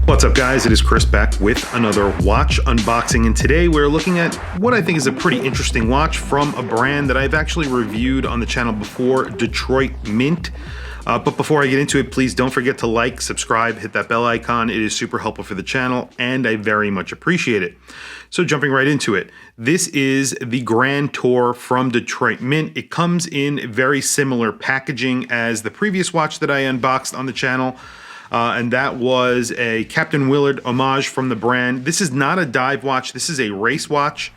What's up, guys? It is Chris back with another watch unboxing, and today we're looking at what I think is a pretty interesting watch from a brand that I've actually reviewed on the channel before, Detroit Mint. But before I get into it, please don't forget to like, subscribe, hit that bell icon. It is super helpful for the channel, and I very much appreciate it. So jumping right into it, this is the Grand Tour from Detroit Mint. It comes in very similar packaging as the previous watch that I unboxed on the channel. And that was a Captain Willard homage from the brand. This is not a dive watch, this is a race watch,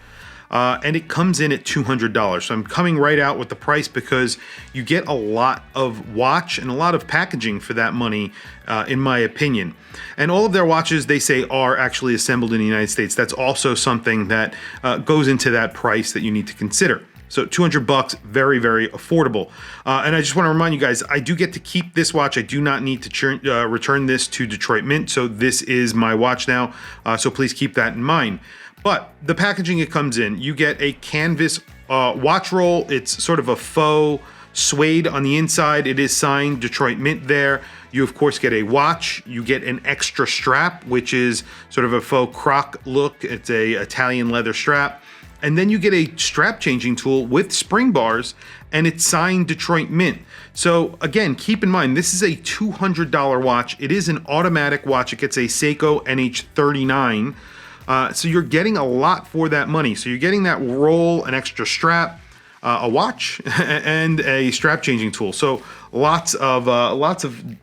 and it comes in at $200. So I'm coming right out with the price because you get a lot of watch and a lot of packaging for that money, in my opinion. And all of their watches, they say, are actually assembled in the United States. That's also something that goes into that price that you need to consider. So 200 bucks, very, very affordable. And I just want to remind you guys, I do get to keep this watch. I do not need to return this to Detroit Mint. So this is my watch now. So please keep that in mind. But the packaging it comes in, you get a canvas watch roll. It's sort of a faux suede on the inside. It is signed Detroit Mint there. You of course get a watch. You get an extra strap, which is sort of a faux croc look. It's a Italian leather strap. And then you get a strap changing tool with spring bars, and it's signed Detroit Mint. So again, keep in mind, this is a $200 watch. It is an automatic watch. It gets a Seiko NH39. So you're getting a lot for that money. So you're getting that roll, an extra strap, a watch, and a strap changing tool. So lots of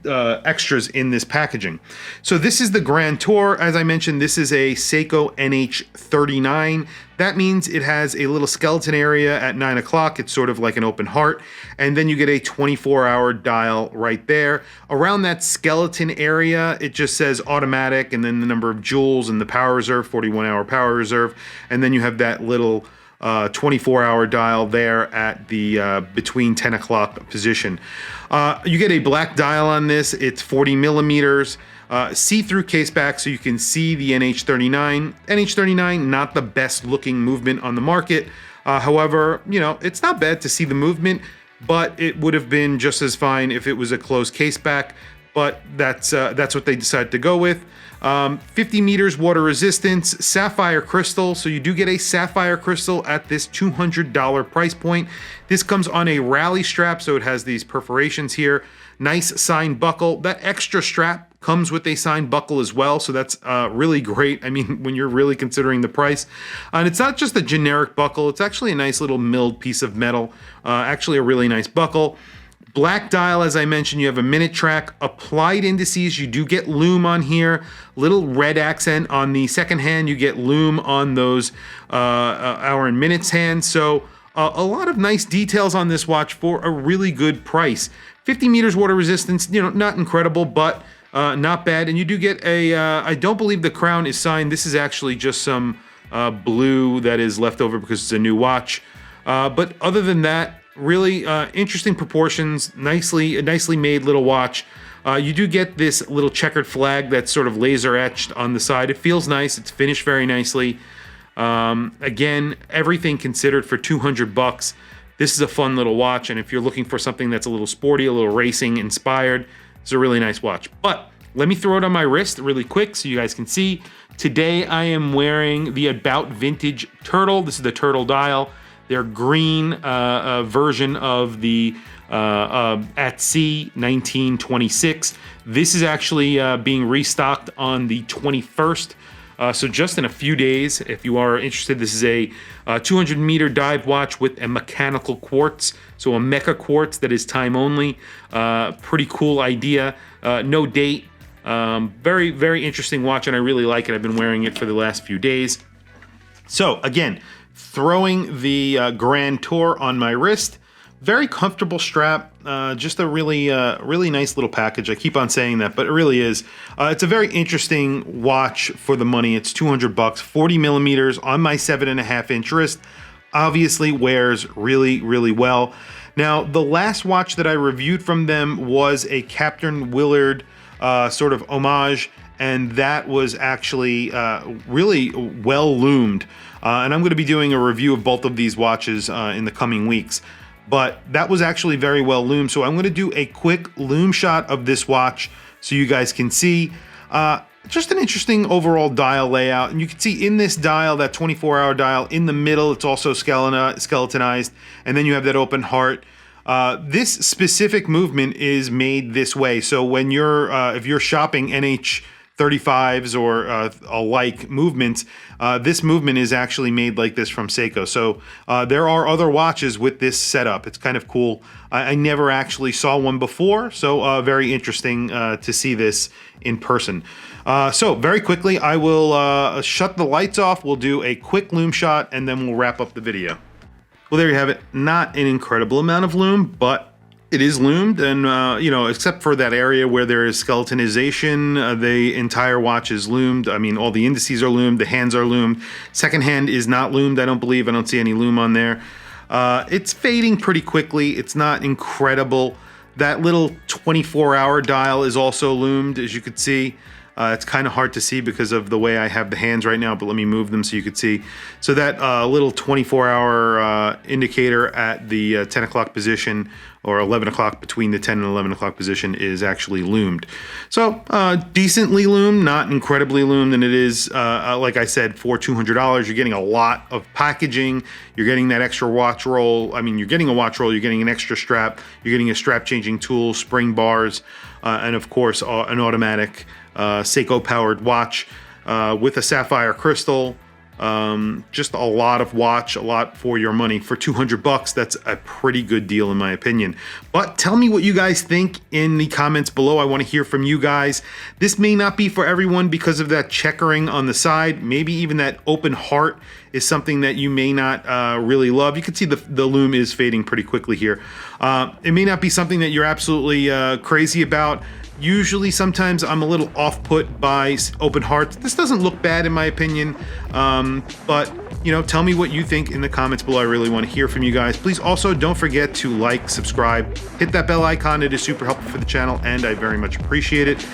extras in this packaging. So this is the Grand Tour. As I mentioned, this is a Seiko NH39. That means it has a little skeleton area at 9 o'clock. It's sort of like an open heart. And then you get a 24-hour dial right there. Around that skeleton area, it just says automatic, and then the number of joules and the power reserve, 41-hour power reserve. And then you have that little 24-hour dial there at the between 10 o'clock position. You get a black dial on this. It's 40 millimeters. See-through case back so you can see the NH39. NH39, not the best looking movement on the market. However, you know, it's not bad to see the movement, but it would have been just as fine if it was a closed case back. But that's what they decided to go with. 50 meters water resistance, sapphire crystal. So you do get a sapphire crystal at this $200 price point. This comes on a rally strap, so it has these perforations here. Nice signed buckle. That extra strap comes with a signed buckle as well, so that's really great. I mean, when you're really considering the price. And it's not just a generic buckle, it's actually a nice little milled piece of metal. Actually a really nice buckle. Black dial, as I mentioned, you have a minute track, applied indices, you do get Loom on here, little red accent on the second hand, you get Loom on those hour and minutes hands. So a lot of nice details on this watch for a really good price. 50 meters water resistance, you know, not incredible, but not bad. And you do get a, I don't believe the crown is signed. This is actually just some blue that is left over because it's a new watch. But other than that, really interesting proportions, nicely made little watch. You do get this little checkered flag that's sort of laser etched on the side. It feels nice. It's finished very nicely. Again, everything considered for 200 bucks. This is a fun little watch, and if you're looking for something that's a little sporty, a little racing inspired, it's a really nice watch. But let me throw it on my wrist really quick so you guys can see. Today I am wearing the About Vintage Turtle. This is the Turtle dial. Their green version of the At Sea 1926. This is actually being restocked on the 21st. So just in a few days, if you are interested, this is a 200 meter dive watch with a mechanical quartz. So a mecha quartz that is time only. Pretty cool idea. No date. Very, very interesting watch, and I really like it. I've been wearing it for the last few days. So again, throwing the Grand Tour on my wrist. Very comfortable strap, just a really nice little package. I keep on saying that, but it really is. It's a very interesting watch for the money. It's 200 bucks, 40 millimeters on my 7.5 inch wrist. Obviously wears really, really well. Now, the last watch that I reviewed from them was a Captain Willard sort of homage, and that was actually really well loomed. And I'm going to be doing a review of both of these watches in the coming weeks. But that was actually very well loomed. So I'm going to do a quick loom shot of this watch so you guys can see. just an interesting overall dial layout. And you can see in this dial, that 24-hour dial, in the middle, it's also skeletonized. And then you have that open heart. This specific movement is made this way. So when you're, if you're shopping NH35s or alike movements, this movement is actually made like this from Seiko. So there are other watches with this setup. It's kind of cool. I never actually saw one before, so very interesting to see this in person. So very quickly, I will shut the lights off. We'll do a quick loom shot, and then we'll wrap up the video. Well, there you have it. Not an incredible amount of loom, but it is loomed, and you know, except for that area where there is skeletonization, the entire watch is loomed. I mean, all the indices are loomed, the hands are loomed. Second hand is not loomed, I don't believe. I don't see any loom on there. It's fading pretty quickly. It's not incredible. That little 24-hour dial is also loomed, as you could see. It's kind of hard to see because of the way I have the hands right now, but let me move them so you could see. So that little 24-hour indicator at the 10 o'clock position, or 11 o'clock, between the 10 and 11 o'clock position, is actually loomed. So decently loomed, not incredibly loomed, and it is, like I said, for $200, you're getting a lot of packaging. You're getting that extra watch roll. I mean, you're getting a watch roll, you're getting an extra strap, you're getting a strap changing tool, spring bars, and of course an automatic Seiko powered watch with a sapphire crystal. Just a lot of watch, a lot for your money. For 200 bucks, that's a pretty good deal in my opinion. But tell me what you guys think in the comments below. I want to hear from you guys. This may not be for everyone because of that checkering on the side. Maybe even that open heart is something that you may not really love. You can see the loom is fading pretty quickly here. It may not be something that you're absolutely crazy about. Usually, sometimes I'm a little off-put by open hearts. This doesn't look bad in my opinion, but you know, tell me what you think in the comments below. I really want to hear from you guys. Please also don't forget to like, subscribe, hit that bell icon. It is super helpful for the channel, and I very much appreciate it.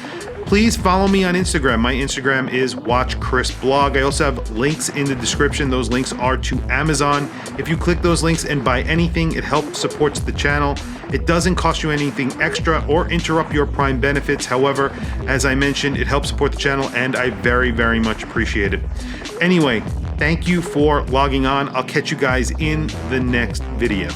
Please follow me on Instagram. My Instagram is WatchChrisBlog. I also have links in the description. Those links are to Amazon. If you click those links and buy anything, it helps support the channel. It doesn't cost you anything extra or interrupt your Prime benefits. However, as I mentioned, it helps support the channel, and I very, very much appreciate it. Anyway, thank you for logging on. I'll catch you guys in the next video.